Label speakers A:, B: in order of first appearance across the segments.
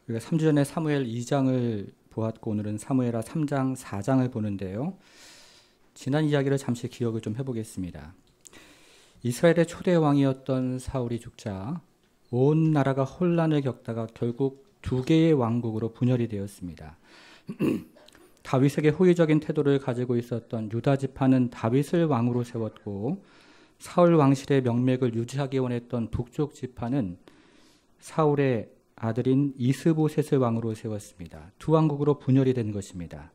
A: 우리가 3주 전에 사무엘 2장을 보았고 오늘은 사무엘하 3장 4장을 보는데요. 지난 이야기를 잠시 기억을 좀 해보겠습니다. 이스라엘의 초대 왕이었던 사울이 죽자 온 나라가 혼란을 겪다가 결국 두 개의 왕국으로 분열이 되었습니다. 다윗에게 호의적인 태도를 가지고 있었던 유다 지파는 다윗을 왕으로 세웠고 사울 왕실의 명맥을 유지하기 원했던 북쪽 지파는 사울의 아들인 이스보셋을 왕으로 세웠습니다. 두 왕국으로 분열이 된 것입니다.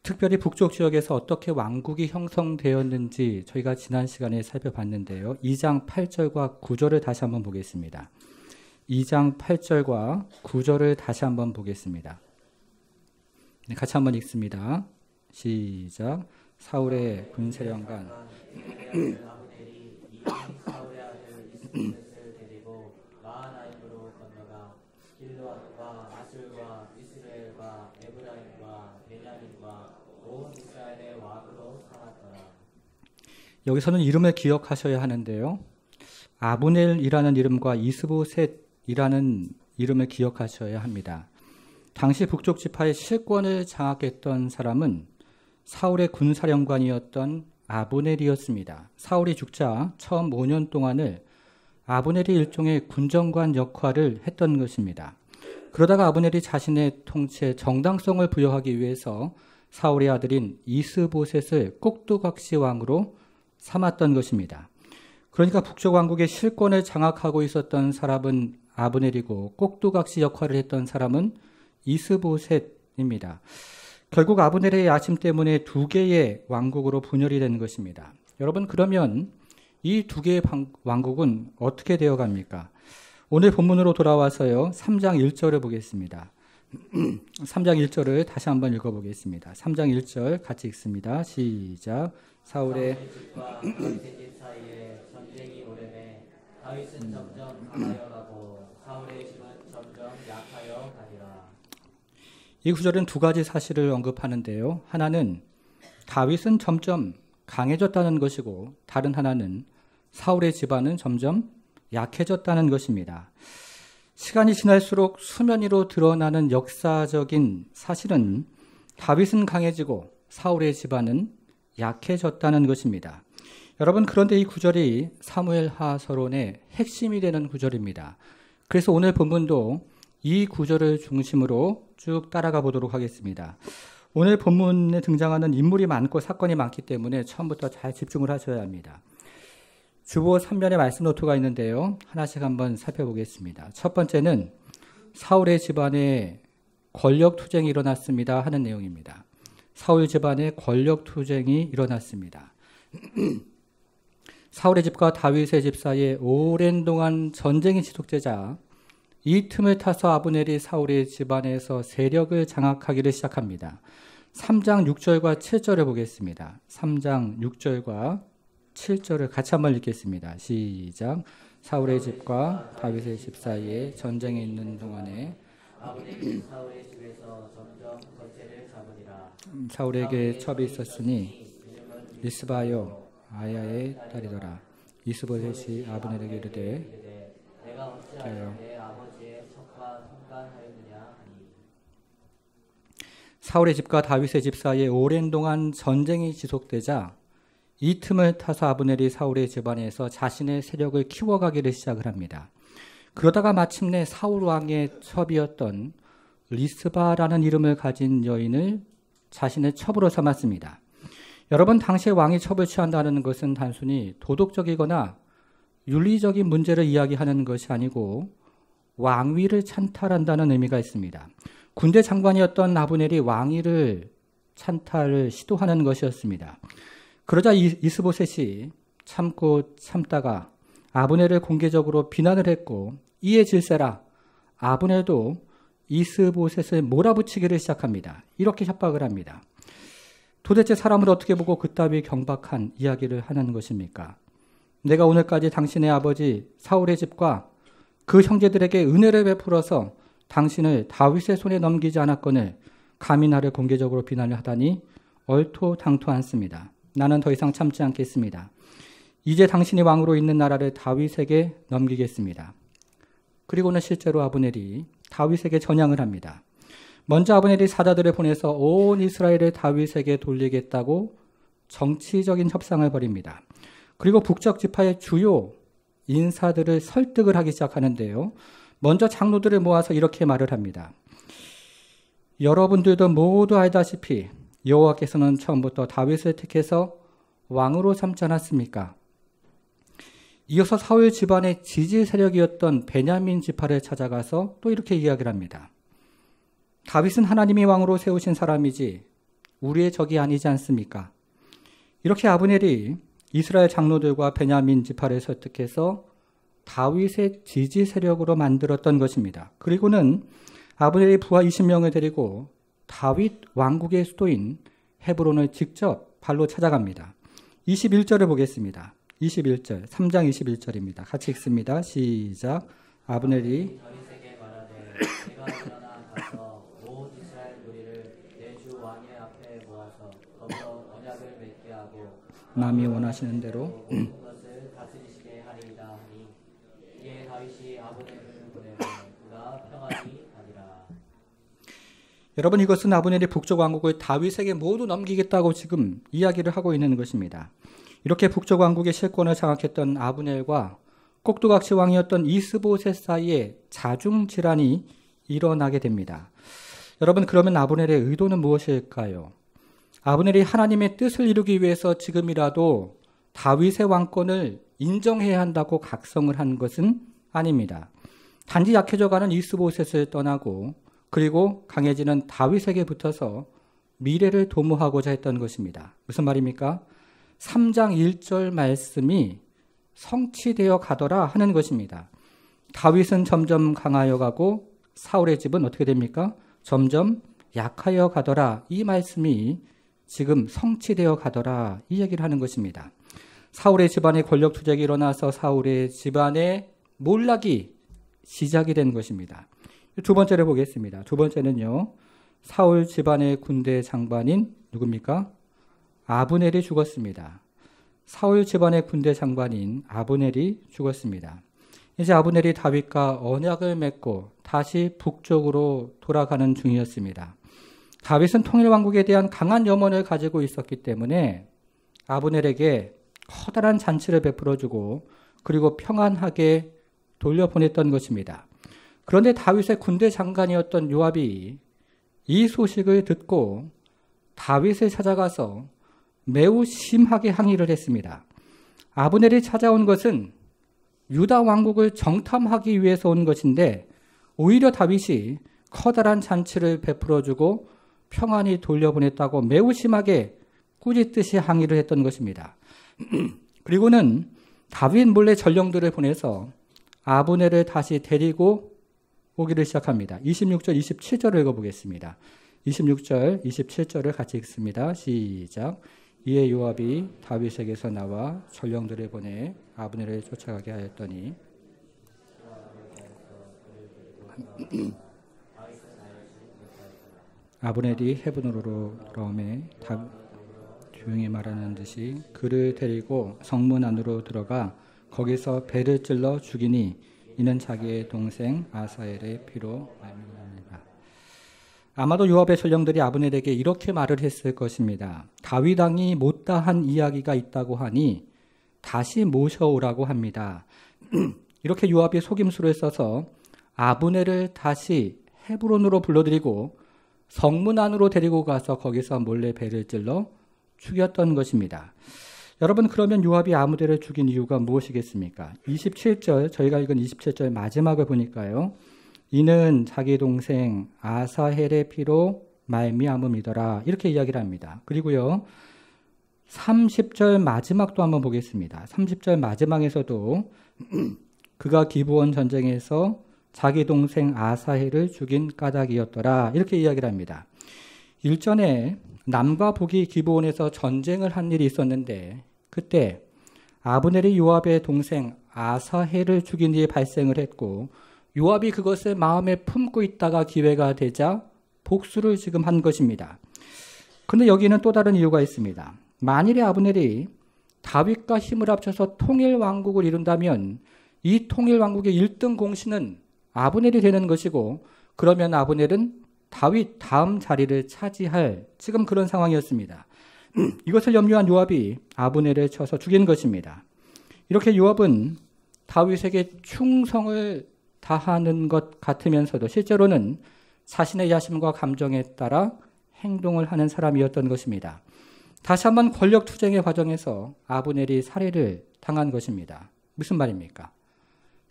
A: 특별히 북쪽 지역에서 어떻게 왕국이 형성되었는지 저희가 지난 시간에 살펴봤는데요. 2장 8절과 9절을 다시 한번 보겠습니다. 2장 8절과 9절을 다시 한번 보겠습니다. 네, 같이 한번 읽습니다. 시작. 사울의 군사령관 여기서는 이름을 기억하셔야 하는데요. 아브넬이라는 이름과 이스보셋이라는 이름을 기억하셔야 합니다. 당시 북쪽 지파의 실권을 장악했던 사람은 사울의 군사령관이었던 아브넬이었습니다. 사울이 죽자 처음 5년 동안을 아브넬이 일종의 군정관 역할을 했던 것입니다. 그러다가 아브넬이 자신의 통치에 정당성을 부여하기 위해서 사울의 아들인 이스보셋을 꼭두각시 왕으로 삼았던 것입니다. 그러니까 북쪽 왕국의 실권을 장악하고 있었던 사람은 아브넬이고 꼭두각시 역할을 했던 사람은 이스보셋입니다. 결국 아브넬의 야심 때문에 두 개의 왕국으로 분열이 된 것입니다. 여러분, 그러면 이 두 개의 왕국은 어떻게 되어갑니까? 오늘 본문으로 돌아와서요. 3장 1절을 보겠습니다. 3장 1절을 다시 한번 읽어보겠습니다. 3장 1절 같이 읽습니다. 시작. 사울의
B: 집 사이에 전쟁이 오래매 다윗은 점점 강하여 가고 사울의 집은 점점 약하여 가리라.
A: 이 구절은 두 가지 사실을 언급하는데요. 하나는 다윗은 점점 강해졌다는 것이고 다른 하나는 사울의 집안은 점점 약해졌다는 것입니다. 시간이 지날수록 수면 위로 드러나는 역사적인 사실은 다윗은 강해지고 사울의 집안은 약해졌다는 것입니다. 여러분, 그런데 이 구절이 사무엘하서론의 핵심이 되는 구절입니다. 그래서 오늘 본문도 이 구절을 중심으로 쭉 따라가 보도록 하겠습니다. 오늘 본문에 등장하는 인물이 많고 사건이 많기 때문에 처음부터 잘 집중을 하셔야 합니다. 주보 3면에 말씀 노트가 있는데요. 하나씩 한번 살펴보겠습니다. 첫 번째는 사울의 집안에 권력투쟁이 일어났습니다 하는 내용입니다. 사울 집안에 권력투쟁이 일어났습니다. 사울의 집과 다윗의 집 사이에 오랜 동안 전쟁이 지속되자 이 틈을 타서 아브넬이 사울의 집안에서 세력을 장악하기를 시작합니다. 3장 6절과 7절을 보겠습니다. 3장 6절과 7절을 같이 한번 읽겠습니다. 시작. 사울의 집과 다윗의 집 사이에 전쟁이 있는 동안에
B: 아브넬이 사울의 집에서 점점 권세를 잡으니라.
A: 사울에게 첩이 있었으니 리스바요 아야의 딸이더라. 이스보셋이 아브넬에게 이르되
B: 내가 어찌하여 내 아버지의 첩과 통관하였느냐 하니.
A: 사울의 집과 다윗의 집 사이에 오랜 동안 전쟁이 지속되자 이 틈을 타서 아브넬이 사울의 집안에서 자신의 세력을 키워가기를 시작을 합니다. 그러다가 마침내 사울 왕의 첩이었던 리스바라는 이름을 가진 여인을 자신의 첩으로 삼았습니다. 여러분, 당시에 왕이 첩을 취한다는 것은 단순히 도덕적이거나 윤리적인 문제를 이야기하는 것이 아니고 왕위를 찬탈한다는 의미가 있습니다. 군대 장관이었던 아브넬이 왕위를 찬탈을 시도하는 것이었습니다. 그러자 이스보셋이 참고 참다가 아브넬을 공개적으로 비난을 했고 이에 질세라 아브넬도 이스보셋을 몰아붙이기를 시작합니다. 이렇게 협박을 합니다. 도대체 사람을 어떻게 보고 그따위 경박한 이야기를 하는 것입니까? 내가 오늘까지 당신의 아버지 사울의 집과 그 형제들에게 은혜를 베풀어서 당신을 다윗의 손에 넘기지 않았거늘 감히 나를 공개적으로 비난을 하다니 얼토당토 않습니다. 나는 더 이상 참지 않겠습니다. 이제 당신이 왕으로 있는 나라를 다윗에게 넘기겠습니다. 그리고는 실제로 아브넬이 다윗에게 전향을 합니다. 먼저 아브넬이 사자들을 보내서 온 이스라엘을 다윗에게 돌리겠다고 정치적인 협상을 벌입니다. 그리고 북쪽 지파의 주요 인사들을 설득을 하기 시작하는데요. 먼저 장로들을 모아서 이렇게 말을 합니다. 여러분들도 모두 알다시피 여호와께서는 처음부터 다윗을 택해서 왕으로 삼지 않았습니까? 이어서 사울 집안의 지지 세력이었던 베냐민 지파를 찾아가서 또 이렇게 이야기를 합니다. 다윗은 하나님이 왕으로 세우신 사람이지 우리의 적이 아니지 않습니까? 이렇게 아브넬이 이스라엘 장로들과 베냐민 지파를 설득해서 다윗의 지지 세력으로 만들었던 것입니다. 그리고는 아브넬이 부하 20명을 데리고 다윗 왕국의 수도인 헤브론을 직접 발로 찾아갑니다. 21절을 보겠습니다. 21절, 3장 21절입니다. 같이 읽습니다. 시작. 아브넬이
B: 다윗에게 말하되 내가 일어나 가서 온 이스라엘 무리를 내 주 왕의 앞에 모아서 거기서 언약을 맺게 하고
A: 남이 원하시는 대로
B: 모든 것을 다스리시게 하리이다 하니 이에 다윗이 아브넬을 보내고 그가 평안히 가니라.
A: 여러분, 이것은 아브넬이 북쪽 왕국을 다윗에게 모두 넘기겠다고 지금 이야기를 하고 있는 것입니다. 이렇게 북쪽 왕국의 실권을 장악했던 아브넬과 꼭두각시 왕이었던 이스보셋 사이에 자중질환이 일어나게 됩니다. 여러분, 그러면 아브넬의 의도는 무엇일까요? 아브넬이 하나님의 뜻을 이루기 위해서 지금이라도 다윗의 왕권을 인정해야 한다고 각성을 한 것은 아닙니다. 단지 약해져가는 이스보셋을 떠나고 그리고 강해지는 다윗에게 붙어서 미래를 도모하고자 했던 것입니다. 무슨 말입니까? 3장 1절 말씀이 성취되어 가더라 하는 것입니다. 다윗은 점점 강하여 가고 사울의 집은 어떻게 됩니까? 점점 약하여 가더라. 이 말씀이 지금 성취되어 가더라. 이 얘기를 하는 것입니다. 사울의 집안에 권력 투쟁이 일어나서 사울의 집안에 몰락이 시작이 된 것입니다. 두 번째를 보겠습니다. 두 번째는요. 사울 집안의 군대 장관인 누굽니까? 아브넬이 죽었습니다. 사울 집안의 군대 장관인 아브넬이 죽었습니다. 이제 아브넬이 다윗과 언약을 맺고 다시 북쪽으로 돌아가는 중이었습니다. 다윗은 통일왕국에 대한 강한 염원을 가지고 있었기 때문에 아브넬에게 커다란 잔치를 베풀어주고 그리고 평안하게 돌려보냈던 것입니다. 그런데 다윗의 군대 장관이었던 요압이 이 소식을 듣고 다윗을 찾아가서 매우 심하게 항의를 했습니다. 아브넬이 찾아온 것은 유다 왕국을 정탐하기 위해서 온 것인데 오히려 다윗이 커다란 잔치를 베풀어주고 평안히 돌려보냈다고 매우 심하게 꾸짖듯이 항의를 했던 것입니다. 그리고는 다윗 몰래 전령들을 보내서 아브넬을 다시 데리고 오기를 시작합니다. 26절, 27절을 읽어보겠습니다. 26절, 27절을 같이 읽습니다. 시작. 이에 요압이 다윗에게서 나와 전령들을 보내 아브넬을 쫓아가게 하였더니 아브넬이 헤브론으로 돌아오매 조용히 말하는 듯이 그를 데리고 성문 안으로 들어가 거기서 배를 찔러 죽이니 이는 자기의 동생 아사엘의 피로 말미암으니라. 아마도 요압의 전령들이 아브넬에게 이렇게 말을 했을 것입니다. 다윗 왕이 못다한 이야기가 있다고 하니 다시 모셔오라고 합니다. 이렇게 요압이 속임수를 써서 아브넬을 다시 헤브론으로 불러들이고 성문 안으로 데리고 가서 거기서 몰래 배를 찔러 죽였던 것입니다. 여러분, 그러면 요압이 아브넬을 죽인 이유가 무엇이겠습니까? 27절, 저희가 읽은 27절 마지막을 보니까요. 이는 자기 동생 아사헬의 피로 말미암음이더라. 이렇게 이야기를 합니다. 그리고요. 30절 마지막도 한번 보겠습니다. 30절 마지막에서도 그가 기브온 전쟁에서 자기 동생 아사헬을 죽인 까닭이었더라. 이렇게 이야기를 합니다. 일전에 남과 북이 기브온에서 전쟁을 한 일이 있었는데 그때 아브넬이 요압의 동생 아사헬을 죽인 일이 발생을 했고 요압이 그것을 마음에 품고 있다가 기회가 되자 복수를 지금 한 것입니다. 그런데 여기는 또 다른 이유가 있습니다. 만일에 아브넬이 다윗과 힘을 합쳐서 통일왕국을 이룬다면 이 통일왕국의 1등 공신은 아브넬이 되는 것이고 그러면 아브넬은 다윗 다음 자리를 차지할 지금 그런 상황이었습니다. 이것을 염려한 요압이 아브넬을 쳐서 죽인 것입니다. 이렇게 요압은 다윗에게 충성을 다하는 것 같으면서도 실제로는 자신의 야심과 감정에 따라 행동을 하는 사람이었던 것입니다. 다시 한번 권력 투쟁의 과정에서 아브넬이 살해를 당한 것입니다. 무슨 말입니까?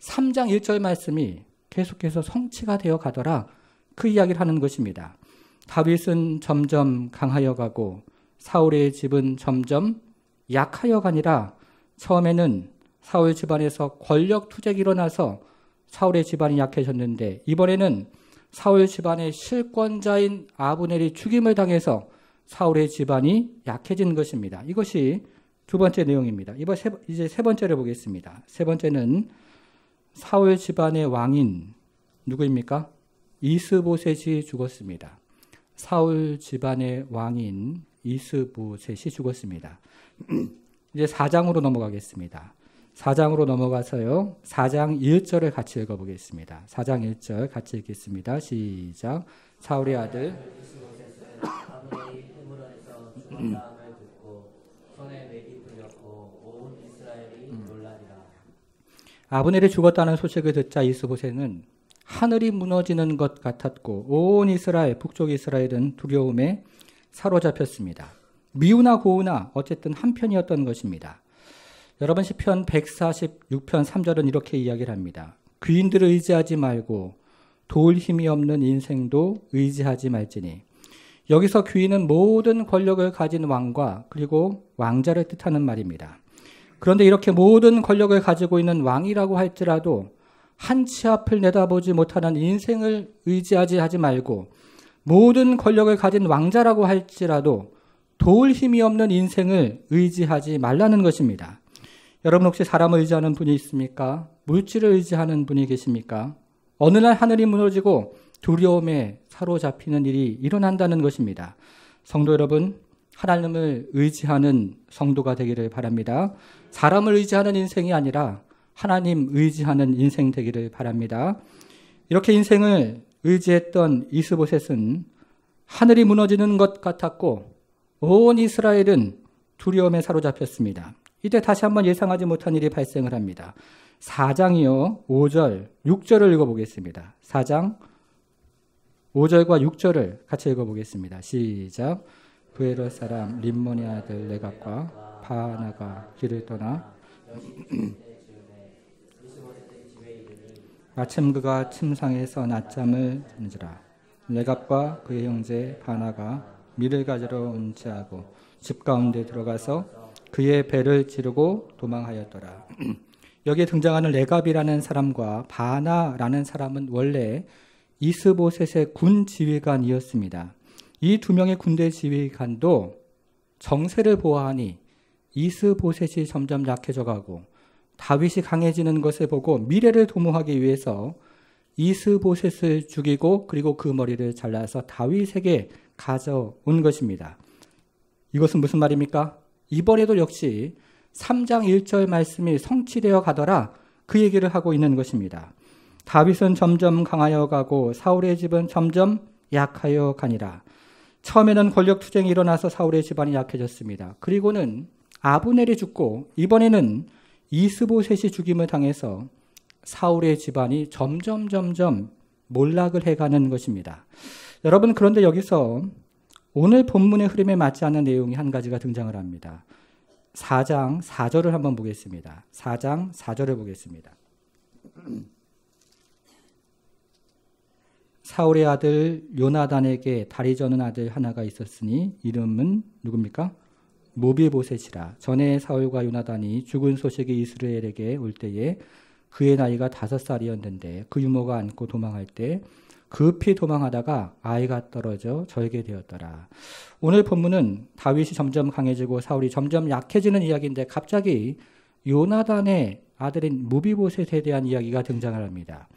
A: 3장 1절 말씀이 계속해서 성취가 되어 가더라, 그 이야기를 하는 것입니다. 다윗은 점점 강하여 가고 사울의 집은 점점 약하여 가니라. 처음에는 사울 집안에서 권력 투쟁이 일어나서 사울의 집안이 약해졌는데, 이번에는 사울 집안의 실권자인 아브넬이 죽임을 당해서 사울의 집안이 약해진 것입니다. 이것이 두 번째 내용입니다. 이제 세 번째를 보겠습니다. 세 번째는 사울 집안의 왕인 누구입니까? 이스보셋이 죽었습니다. 사울 집안의 왕인 이스보셋이 죽었습니다. 이제 4장으로 넘어가겠습니다. 4장으로 넘어가서요, 4장 1절을 같이 읽어보겠습니다. 4장 1절 같이 읽겠습니다. 시작. 사울의 아들
B: 아브넬이 헤브론에서 죽었다함을 듣고 손에 맥이 풀렸고 온 이스라엘이 놀라리라.
A: 아브넬이 죽었다는 소식을 듣자 이스보셋은 하늘이 무너지는 것 같았고 온 이스라엘, 북쪽 이스라엘은 두려움에 사로잡혔습니다. 미우나 고우나 어쨌든 한편이었던 것입니다. 여러분, 시편 146편 3절은 이렇게 이야기를 합니다. 귀인들을 의지하지 말고 도울 힘이 없는 인생도 의지하지 말지니. 여기서 귀인은 모든 권력을 가진 왕과 그리고 왕자를 뜻하는 말입니다. 그런데 이렇게 모든 권력을 가지고 있는 왕이라고 할지라도 한치 앞을 내다보지 못하는 인생을 의지하지 말고, 모든 권력을 가진 왕자라고 할지라도 도울 힘이 없는 인생을 의지하지 말라는 것입니다. 여러분, 혹시 사람을 의지하는 분이 있습니까? 물질을 의지하는 분이 계십니까? 어느 날 하늘이 무너지고 두려움에 사로잡히는 일이 일어난다는 것입니다. 성도 여러분, 하나님을 의지하는 성도가 되기를 바랍니다. 사람을 의지하는 인생이 아니라 하나님 의지하는 인생 되기를 바랍니다. 이렇게 인생을 의지했던 이스보셋은 하늘이 무너지는 것 같았고 온 이스라엘은 두려움에 사로잡혔습니다. 이때 다시 한번 예상하지 못한 일이 발생을 합니다. 4장이요, 5절, 6절을 읽어보겠습니다. 4장 5절과 6절을 같이 읽어보겠습니다. 시작. 부에롯 사람 림몬의 아들 레갑과 바하나가 길을 떠나 마침 그가 침상에서 낮잠을 자는지라. 레갑과 그의 형제 바하나가 밀을 가지러 운치하고 집 가운데 들어가서 그의 배를 찌르고 도망하였더라. 여기에 등장하는 레갑이라는 사람과 바하나라는 사람은 원래 이스보셋의 군 지휘관이었습니다. 이 두 명의 군대 지휘관도 정세를 보아하니 이스보셋이 점점 약해져 가고 다윗이 강해지는 것을 보고 미래를 도모하기 위해서 이스보셋을 죽이고 그리고 그 머리를 잘라서 다윗에게 가져온 것입니다. 이것은 무슨 말입니까? 이번에도 역시 3장 1절 말씀이 성취되어 가더라, 그 얘기를 하고 있는 것입니다. 다윗은 점점 강하여 가고 사울의 집은 점점 약하여 가니라. 처음에는 권력 투쟁이 일어나서 사울의 집안이 약해졌습니다. 그리고는 아브넬이 죽고 이번에는 이스보셋이 죽임을 당해서 사울의 집안이 점점 몰락을 해가는 것입니다. 여러분, 그런데 여기서 오늘 본문의 흐름에 맞지 않는 내용이 한 가지가 등장을 합니다. 4장 4절을 한번 보겠습니다. 4장 4절을 보겠습니다. 사울의 아들 요나단에게 다리 저는 아들 하나가 있었으니 이름은 누굽니까? 모비보셋이라. 전에 사울과 요나단이 죽은 소식이 이스라엘에게 올 때에 그의 나이가 5살이었는데 그 유모가 안고 도망할 때 급히 도망하다가 아이가 떨어져 절게 되었더라. 오늘 본문은 다윗이 점점 강해지고 사울이 점점 약해지는 이야기인데 갑자기 요나단의 아들인 모비보셋에 대한 이야기가 등장을 합니다.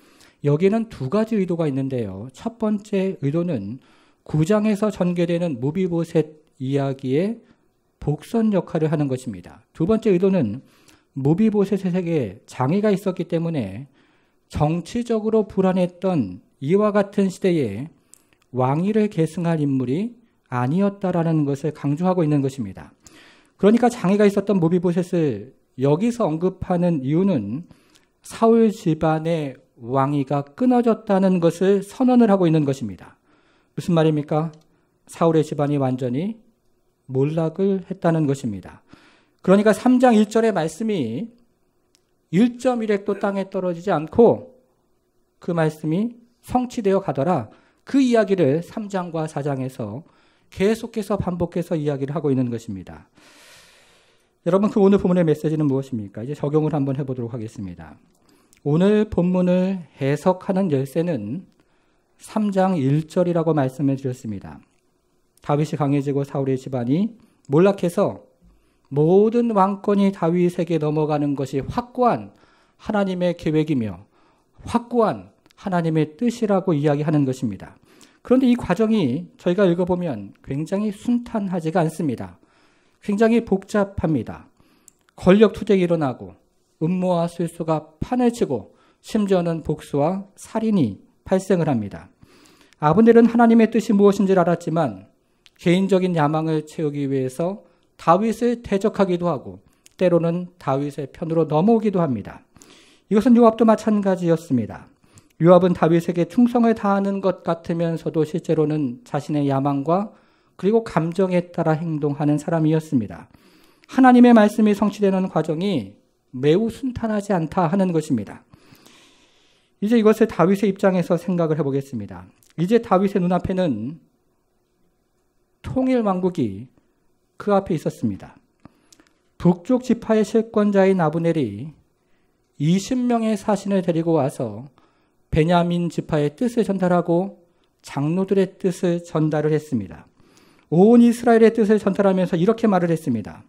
A: 여기에는 두 가지 의도가 있는데요. 첫 번째 의도는 9장에서 전개되는 모비보셋 이야기의 복선 역할을 하는 것입니다. 두 번째 의도는 모비보셋에게 장애가 있었기 때문에 정치적으로 불안했던 이와 같은 시대에 왕위를 계승할 인물이 아니었다라는 것을 강조하고 있는 것입니다. 그러니까 장애가 있었던 무비보셋을 여기서 언급하는 이유는 사울 집안의 왕위가 끊어졌다는 것을 선언을 하고 있는 것입니다. 무슨 말입니까? 사울의 집안이 완전히 몰락을 했다는 것입니다. 그러니까 3장 1절의 말씀이 1.1획도 땅에 떨어지지 않고 그 말씀이 성취되어 가더라. 그 이야기를 3장과 4장에서 계속해서 반복해서 이야기를 하고 있는 것입니다. 여러분, 그 오늘 본문의 메시지는 무엇입니까? 이제 적용을 한번 해보도록 하겠습니다. 오늘 본문을 해석하는 열쇠는 3장 1절이라고 말씀을 드렸습니다. 다윗이 강해지고 사울의 집안이 몰락해서 모든 왕권이 다윗에게 넘어가는 것이 확고한 하나님의 계획이며 확고한 하나님의 뜻이라고 이야기하는 것입니다. 그런데 이 과정이 저희가 읽어보면 굉장히 순탄하지가 않습니다. 굉장히 복잡합니다. 권력 투쟁이 일어나고 음모와 술수가 판을 치고 심지어는 복수와 살인이 발생을 합니다. 아브넬은 하나님의 뜻이 무엇인지를 알았지만 개인적인 야망을 채우기 위해서 다윗을 대적하기도 하고 때로는 다윗의 편으로 넘어오기도 합니다. 이것은 요압도 마찬가지였습니다. 요압은 다윗에게 충성을 다하는 것 같으면서도 실제로는 자신의 야망과 그리고 감정에 따라 행동하는 사람이었습니다. 하나님의 말씀이 성취되는 과정이 매우 순탄하지 않다 하는 것입니다. 이제 이것을 다윗의 입장에서 생각을 해보겠습니다. 이제 다윗의 눈앞에는 통일 왕국이 그 앞에 있었습니다. 북쪽 지파의 실권자인 아브넬이 20명의 사신을 데리고 와서 베냐민 지파의 뜻을 전달하고 장로들의 뜻을 전달을 했습니다. 온 이스라엘의 뜻을 전달하면서 이렇게 말을 했습니다.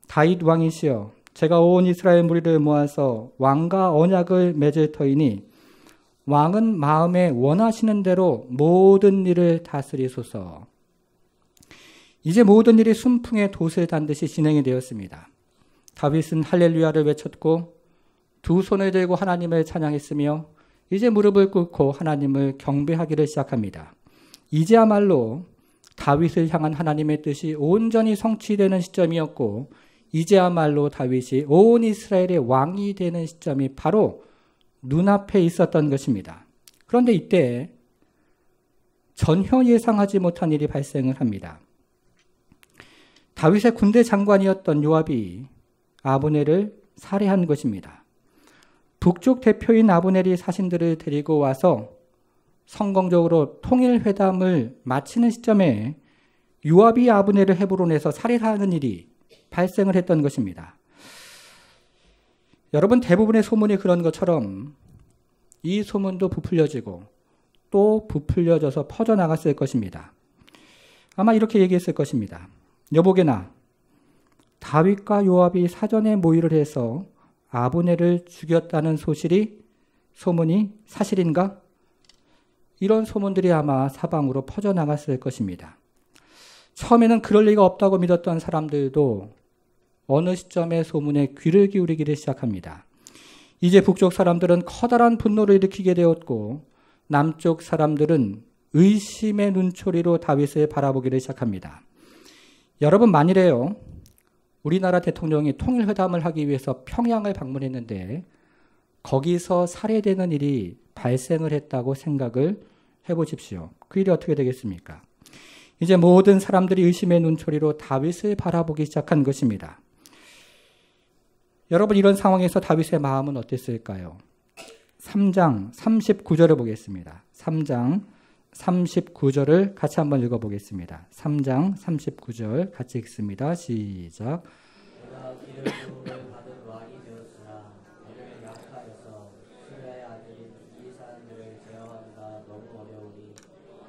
A: 다윗 왕이시여, 제가 온 이스라엘 무리를 모아서 왕과 언약을 맺을 터이니 왕은 마음에 원하시는 대로 모든 일을 다스리소서. 이제 모든 일이 순풍의 돛을 단듯이 진행이 되었습니다. 다윗은 할렐루야를 외쳤고 두 손을 들고 하나님을 찬양했으며 이제 무릎을 꿇고 하나님을 경배하기를 시작합니다. 이제야말로 다윗을 향한 하나님의 뜻이 온전히 성취되는 시점이었고 이제야말로 다윗이 온 이스라엘의 왕이 되는 시점이 바로 눈앞에 있었던 것입니다. 그런데 이때 전혀 예상하지 못한 일이 발생을 합니다. 다윗의 군대 장관이었던 요압이 아브넬을 살해한 것입니다. 북쪽 대표인 아브넬이 사신들을 데리고 와서 성공적으로 통일회담을 마치는 시점에 요압이 아브넬을 헤브론에서 살해하는 일이 발생을 했던 것입니다. 여러분, 대부분의 소문이 그런 것처럼 이 소문도 부풀려지고 또 부풀려져서 퍼져나갔을 것입니다. 아마 이렇게 얘기했을 것입니다. 여보게나, 다윗과 요압이 사전에 모의를 해서 아브넬을 죽였다는 소문이 사실인가? 이런 소문들이 아마 사방으로 퍼져나갔을 것입니다. 처음에는 그럴 리가 없다고 믿었던 사람들도 어느 시점에 소문에 귀를 기울이기를 시작합니다. 이제 북쪽 사람들은 커다란 분노를 일으키게 되었고 남쪽 사람들은 의심의 눈초리로 다윗을 바라보기를 시작합니다. 여러분, 만일에요, 우리나라 대통령이 통일회담을 하기 위해서 평양을 방문했는데 거기서 살해되는 일이 발생을 했다고 생각을 해보십시오. 그 일이 어떻게 되겠습니까? 이제 모든 사람들이 의심의 눈초리로 다윗을 바라보기 시작한 것입니다. 여러분, 이런 상황에서 다윗의 마음은 어땠을까요? 3장 39절을 보겠습니다. 3장 39절을 같이 한번 읽어보겠습니다. 3장 39절 같이 읽습니다. 시작.
B: 내가 기름 부음을 받은 왕이 되었으나 너는 약하여서 스라의 아들인 이 사람들을 제어하기가 너무 어려우니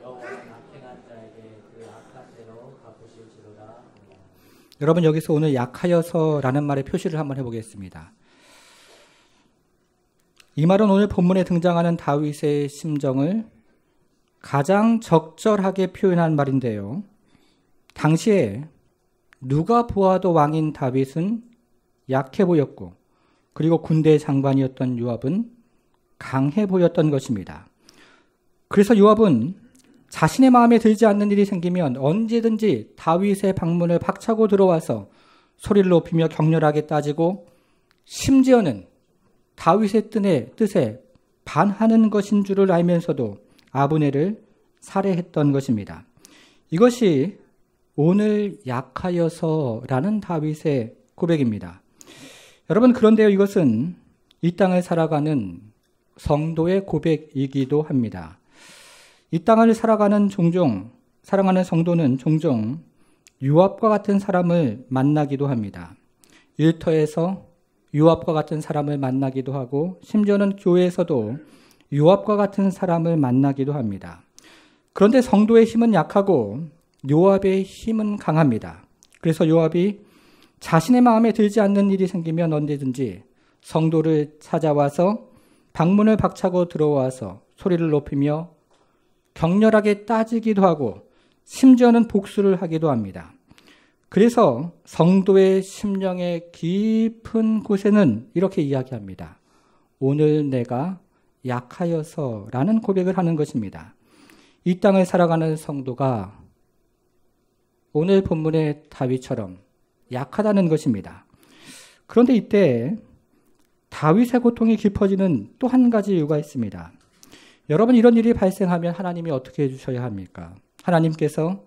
B: 여호와는 악행한 자에게 그 악한 대로 갚으실지로다.
A: 여러분, 여기서 오늘 약하여서라는 말의 표시를 한번 해보겠습니다. 이 말은 오늘 본문에 등장하는 다윗의 심정을 가장 적절하게 표현한 말인데요. 당시에 누가 보아도 왕인 다윗은 약해 보였고 그리고 군대 장관이었던 요압은 강해 보였던 것입니다. 그래서 요압은 자신의 마음에 들지 않는 일이 생기면 언제든지 다윗의 방문을 박차고 들어와서 소리를 높이며 격렬하게 따지고 심지어는 다윗의 뜻에 반하는 것인 줄을 알면서도 아브넬을 살해했던 것입니다. 이것이 오늘 약하여서라는 다윗의 고백입니다. 여러분, 그런데요, 이것은 이 땅을 살아가는 성도의 고백이기도 합니다. 이 땅을 살아가는 성도는 종종 요압과 같은 사람을 만나기도 합니다. 일터에서 요압과 같은 사람을 만나기도 하고 심지어는 교회에서도 요압과 같은 사람을 만나기도 합니다. 그런데 성도의 힘은 약하고 요압의 힘은 강합니다. 그래서 요압이 자신의 마음에 들지 않는 일이 생기면 언제든지 성도를 찾아와서 방문을 박차고 들어와서 소리를 높이며 격렬하게 따지기도 하고 심지어는 복수를 하기도 합니다. 그래서 성도의 심령의 깊은 곳에는 이렇게 이야기합니다. 오늘 내가 약하여서라는 고백을 하는 것입니다. 이 땅을 살아가는 성도가 오늘 본문의 다윗처럼 약하다는 것입니다. 그런데 이때 다윗의 고통이 깊어지는 또 한 가지 이유가 있습니다. 여러분, 이런 일이 발생하면 하나님이 어떻게 해주셔야 합니까? 하나님께서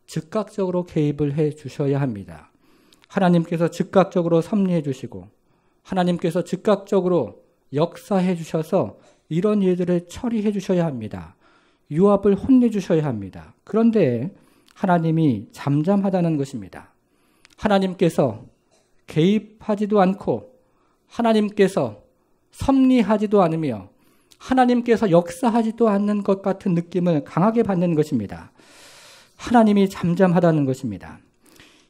A: 즉각적으로 개입을 해 주셔야 합니다. 하나님께서 즉각적으로 섭리해 주시고 하나님께서 즉각적으로 역사해 주셔서 이런 일들을 처리해 주셔야 합니다. 요압을 혼내 주셔야 합니다. 그런데 하나님이 잠잠하다는 것입니다. 하나님께서 개입하지도 않고 하나님께서 섭리하지도 않으며 하나님께서 역사하지도 않는 것 같은 느낌을 강하게 받는 것입니다. 하나님이 잠잠하다는 것입니다.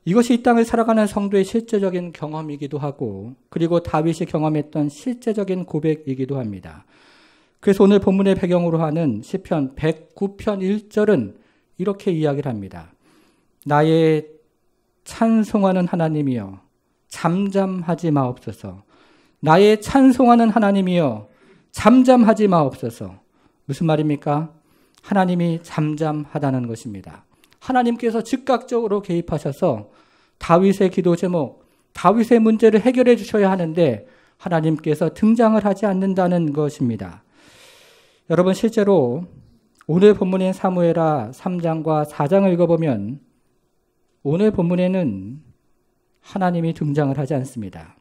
A: 이것이 이 땅을 살아가는 성도의 실제적인 경험이기도 하고 그리고 다윗이 경험했던 실제적인 고백이기도 합니다. 그래서 오늘 본문의 배경으로 하는 시편 109편 1절은 이렇게 이야기를 합니다. 나의 찬송하는 하나님이여 잠잠하지 마옵소서. 나의 찬송하는 하나님이여 잠잠하지 마옵소서. 무슨 말입니까? 하나님이 잠잠하다는 것입니다. 하나님께서 즉각적으로 개입하셔서 다윗의 기도 제목, 다윗의 문제를 해결해 주셔야 하는데 하나님께서 등장을 하지 않는다는 것입니다. 여러분, 실제로 오늘 본문인 사무엘하 3장과 4장을 읽어보면 오늘 본문에는 하나님이 등장을 하지 않습니다.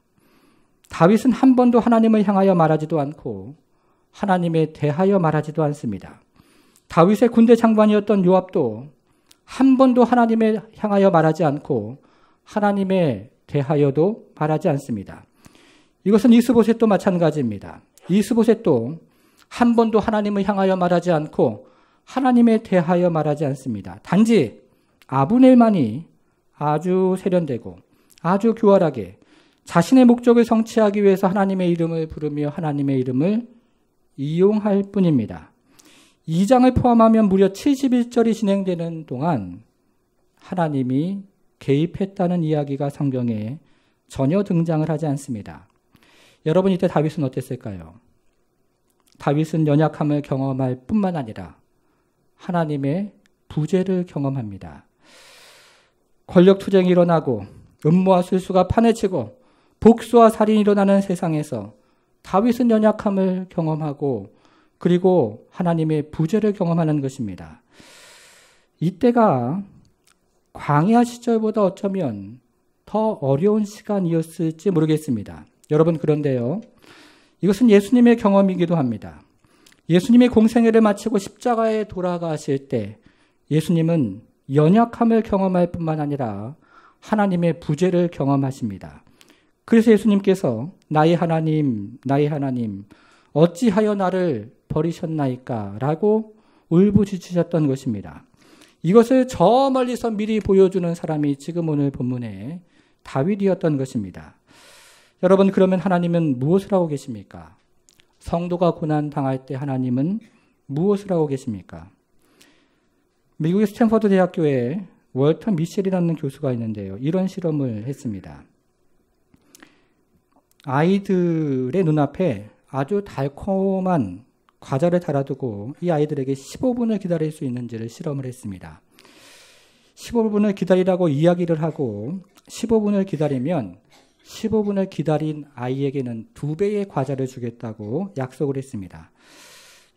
A: 다윗은 한 번도 하나님을 향하여 말하지도 않고 하나님에 대하여 말하지도 않습니다. 다윗의 군대 장관이었던 요압도 한 번도 하나님에 향하여 말하지 않고 하나님에 대하여도 말하지 않습니다. 이것은 이스보셋도 마찬가지입니다. 이스보셋도 한 번도 하나님을 향하여 말하지 않고 하나님에 대하여 말하지 않습니다. 단지 아브넬만이 아주 세련되고 아주 교활하게 자신의 목적을 성취하기 위해서 하나님의 이름을 부르며 하나님의 이름을 이용할 뿐입니다. 2장을 포함하면 무려 71절이 진행되는 동안 하나님이 개입했다는 이야기가 성경에 전혀 등장을 하지 않습니다. 여러분, 이때 다윗은 어땠을까요? 다윗은 연약함을 경험할 뿐만 아니라 하나님의 부재를 경험합니다. 권력투쟁이 일어나고 음모와 술수가 판에치고 복수와 살인이 일어나는 세상에서 다윗은 연약함을 경험하고 그리고 하나님의 부재를 경험하는 것입니다. 이때가 광야 시절보다 어쩌면 더 어려운 시간이었을지 모르겠습니다. 여러분, 그런데요, 이것은 예수님의 경험이기도 합니다. 예수님이 공생애를 마치고 십자가에 돌아가실 때 예수님은 연약함을 경험할 뿐만 아니라 하나님의 부재를 경험하십니다. 그래서 예수님께서 나의 하나님, 나의 하나님, 어찌하여 나를 버리셨나이까? 라고 울부짖으셨던 것입니다. 이것을 저 멀리서 미리 보여주는 사람이 지금 오늘 본문에 다윗이었던 것입니다. 여러분, 그러면 하나님은 무엇을 하고 계십니까? 성도가 고난 당할 때 하나님은 무엇을 하고 계십니까? 미국의 스탠퍼드 대학교에 월터 미셸이라는 교수가 있는데요. 이런 실험을 했습니다. 아이들의 눈앞에 아주 달콤한 과자를 달아두고 이 아이들에게 15분을 기다릴 수 있는지를 실험을 했습니다. 15분을 기다리라고 이야기를 하고 15분을 기다리면 15분을 기다린 아이에게는 2배의 과자를 주겠다고 약속을 했습니다.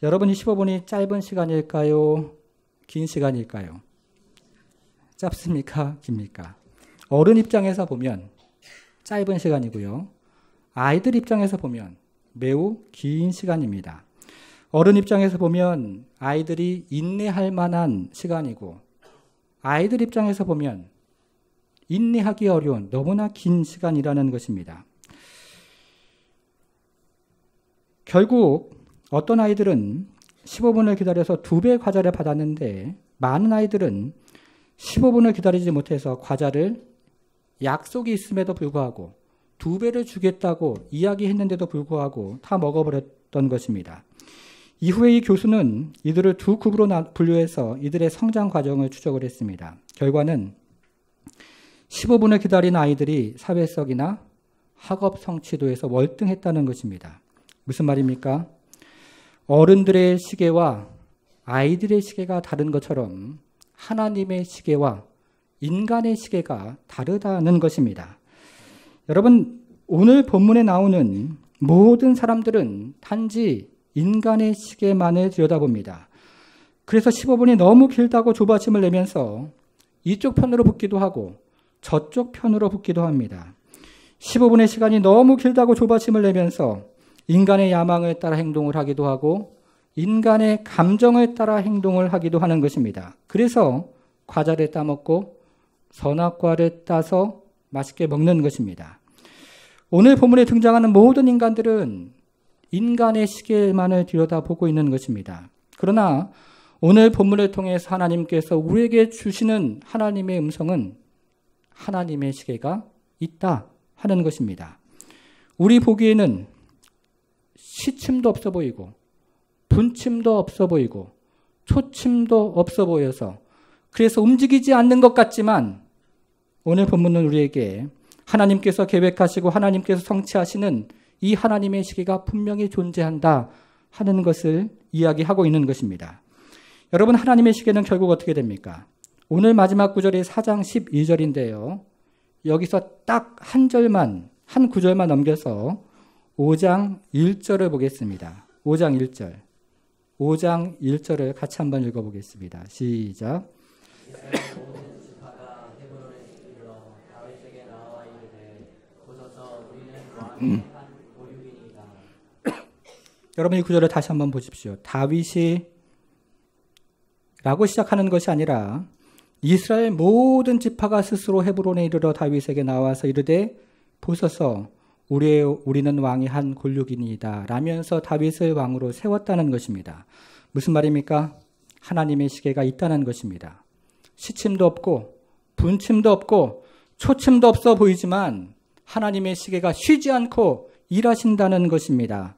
A: 여러분, 이 15분이 짧은 시간일까요? 긴 시간일까요? 짧습니까? 깁니까? 어른 입장에서 보면 짧은 시간이고요. 아이들 입장에서 보면 매우 긴 시간입니다. 어른 입장에서 보면 아이들이 인내할 만한 시간이고, 아이들 입장에서 보면 인내하기 어려운 너무나 긴 시간이라는 것입니다. 결국 어떤 아이들은 15분을 기다려서 2배의 과자를 받았는데, 많은 아이들은 15분을 기다리지 못해서 과자를 약속이 있음에도 불구하고 2배를 주겠다고 이야기했는데도 불구하고 다 먹어버렸던 것입니다. 이후에 이 교수는 이들을 2그룹으로 분류해서 이들의 성장 과정을 추적을 했습니다. 결과는 15분을 기다린 아이들이 사회성이나 학업 성취도에서 월등했다는 것입니다. 무슨 말입니까? 어른들의 시계와 아이들의 시계가 다른 것처럼 하나님의 시계와 인간의 시계가 다르다는 것입니다. 여러분, 오늘 본문에 나오는 모든 사람들은 단지 인간의 시계만을 들여다봅니다. 그래서 15분이 너무 길다고 조바심을 내면서 이쪽 편으로 붙기도 하고 저쪽 편으로 붙기도 합니다. 15분의 시간이 너무 길다고 조바심을 내면서 인간의 야망을 따라 행동을 하기도 하고 인간의 감정을 따라 행동을 하기도 하는 것입니다. 그래서 과자를 따먹고 선악과를 따서 맛있게 먹는 것입니다. 오늘 본문에 등장하는 모든 인간들은 인간의 시계만을 들여다보고 있는 것입니다. 그러나 오늘 본문을 통해서 하나님께서 우리에게 주시는 하나님의 음성은 하나님의 시계가 있다 하는 것입니다. 우리 보기에는 시침도 없어 보이고 분침도 없어 보이고 초침도 없어 보여서 그래서 움직이지 않는 것 같지만 오늘 본문은 우리에게 하나님께서 계획하시고 하나님께서 성취하시는 이 하나님의 시계가 분명히 존재한다 하는 것을 이야기하고 있는 것입니다. 여러분, 하나님의 시계는 결국 어떻게 됩니까? 오늘 마지막 구절이 4장 12절인데요. 여기서 딱 한 구절만 넘겨서 5장 1절을 보겠습니다. 5장 1절. 5장 1절을 같이 한번 읽어보겠습니다. 시작. 여러분, 이 구절을 다시 한번 보십시오. 다윗이 라고 시작하는 것이 아니라 이스라엘 모든 지파가 스스로 헤브론에 이르러 다윗에게 나와서 이르되 보소서 우리는 왕이 한 골육이니이다 라면서 다윗을 왕으로 세웠다는 것입니다. 무슨 말입니까? 하나님의 시계가 있다는 것입니다. 시침도 없고 분침도 없고 초침도 없어 보이지만 하나님의 시계가 쉬지 않고 일하신다는 것입니다.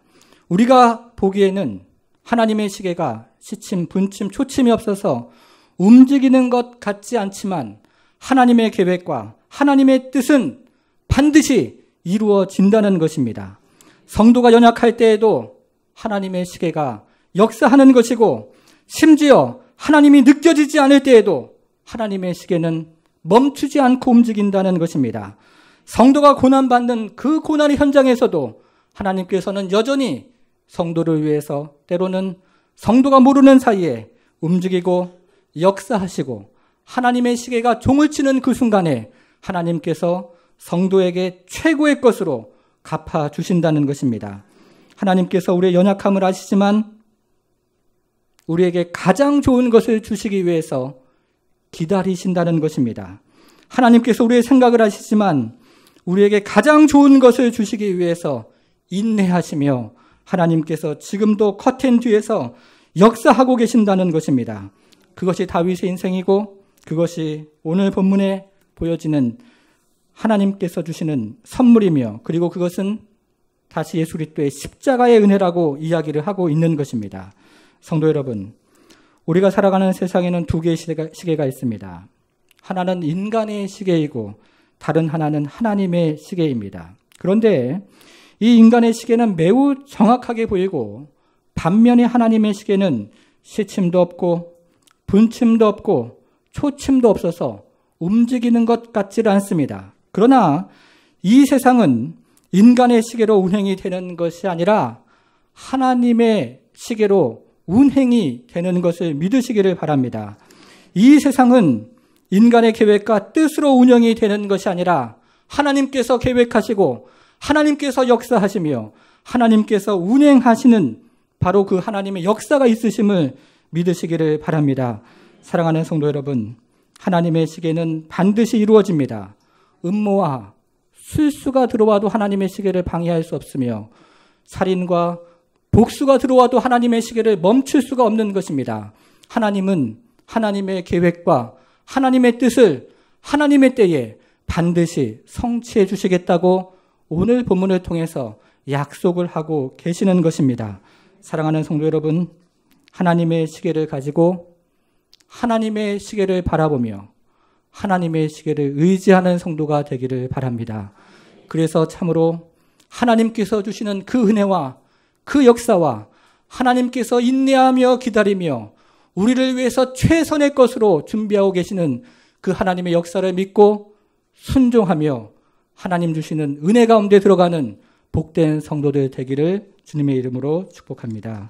A: 우리가 보기에는 하나님의 시계가 시침, 분침, 초침이 없어서 움직이는 것 같지 않지만 하나님의 계획과 하나님의 뜻은 반드시 이루어진다는 것입니다. 성도가 연약할 때에도 하나님의 시계가 역사하는 것이고 심지어 하나님이 느껴지지 않을 때에도 하나님의 시계는 멈추지 않고 움직인다는 것입니다. 성도가 고난받는 그 고난의 현장에서도 하나님께서는 여전히 성도를 위해서 때로는 성도가 모르는 사이에 움직이고 역사하시고 하나님의 시계가 종을 치는 그 순간에 하나님께서 성도에게 최고의 것으로 갚아주신다는 것입니다. 하나님께서 우리의 연약함을 아시지만 우리에게 가장 좋은 것을 주시기 위해서 기다리신다는 것입니다. 하나님께서 우리의 생각을 아시지만 우리에게 가장 좋은 것을 주시기 위해서 인내하시며 하나님께서 지금도 커튼 뒤에서 역사하고 계신다는 것입니다. 그것이 다윗의 인생이고 그것이 오늘 본문에 보여지는 하나님께서 주시는 선물이며 그리고 그것은 다시 예수 그리스도의 십자가의 은혜라고 이야기를 하고 있는 것입니다. 성도 여러분, 우리가 살아가는 세상에는 두 개의 시계가 있습니다. 하나는 인간의 시계이고 다른 하나는 하나님의 시계입니다. 그런데 이 인간의 시계는 매우 정확하게 보이고 반면에 하나님의 시계는 시침도 없고 분침도 없고 초침도 없어서 움직이는 것 같지를 않습니다. 그러나 이 세상은 인간의 시계로 운행이 되는 것이 아니라 하나님의 시계로 운행이 되는 것을 믿으시기를 바랍니다. 이 세상은 인간의 계획과 뜻으로 운영이 되는 것이 아니라 하나님께서 계획하시고 하나님께서 역사하시며 하나님께서 운행하시는 바로 그 하나님의 역사가 있으심을 믿으시기를 바랍니다. 사랑하는 성도 여러분, 하나님의 시계는 반드시 이루어집니다. 음모와 술수가 들어와도 하나님의 시계를 방해할 수 없으며 살인과 복수가 들어와도 하나님의 시계를 멈출 수가 없는 것입니다. 하나님은 하나님의 계획과 하나님의 뜻을 하나님의 때에 반드시 성취해 주시겠다고 오늘 본문을 통해서 약속을 하고 계시는 것입니다. 사랑하는 성도 여러분, 하나님의 시계를 가지고 하나님의 시계를 바라보며 하나님의 시계를 의지하는 성도가 되기를 바랍니다. 그래서 참으로 하나님께서 주시는 그 은혜와 그 역사와 하나님께서 인내하며 기다리며 우리를 위해서 최선의 것으로 준비하고 계시는 그 하나님의 역사를 믿고 순종하며 하나님 주시는 은혜 가운데 들어가는 복된 성도들 되기를 주님의 이름으로 축복합니다.